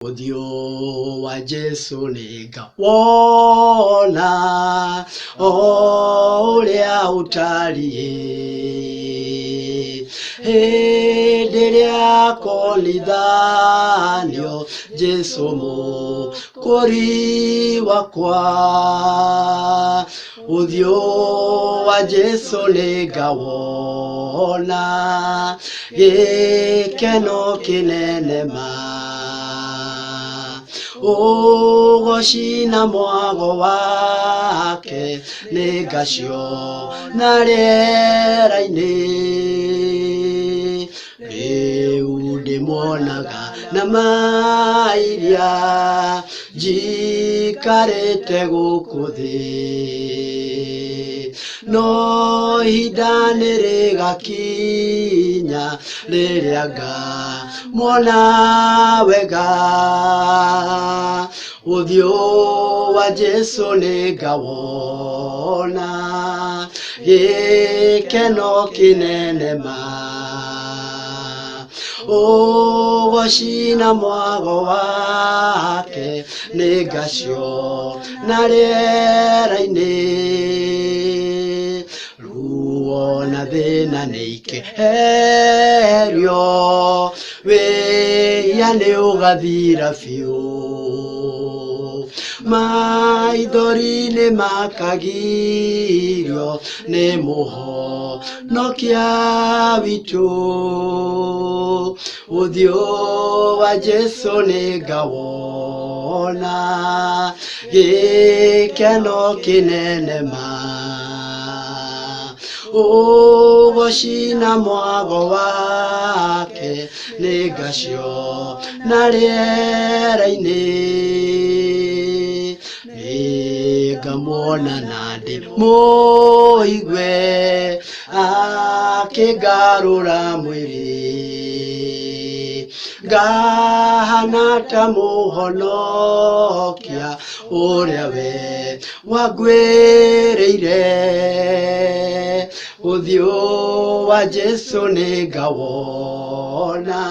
Uthio wa Jesu niga wona uria utariĩ hĩndĩ ĩrĩa konithanio Jesu mũkũri wakwa. Uthio wa Jesu niga wona gĩkeno kĩnene ugoci na mwago wake nĩngacio na rĩera-inĩ. Rĩu ndĩmuonaga na mairia njikarĩte gũkũ thĩ, no ihinda nĩrĩgakinya rĩrĩa ngamwona wega. Uthio wa Jesu nĩngawona gĩkeno kĩnene ugoci na mwago wake nĩngacio na rĩera-inĩ. Ruo na thĩna nĩikeherio, wĩya nĩũgathira biũ, maithori nĩmakagirio nĩ mũhonokia witũ. Uthio wa Jesu nĩngawona gĩkeno kĩnene ugoci na mwago wake nĩngacio na rĩera-inĩ. Nĩngamwona na ndĩmũigue akĩngarũra mwĩrĩ, ngahana ta mũhonokia ũrĩa we wangwĩrĩire. Uthio wa Jesu nĩngawona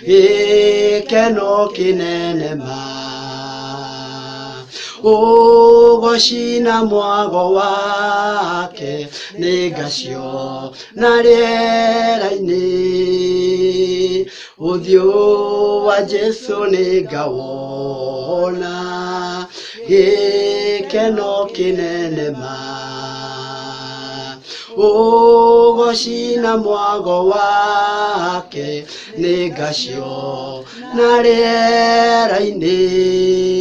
gĩkeno kĩnene ugoci na mwago wake nĩngacio na rĩera-inĩ. Uthio wa Jesu nĩngawona gĩkeno kĩnene ugoci na mwago wake nĩngacio na rĩera-inĩ.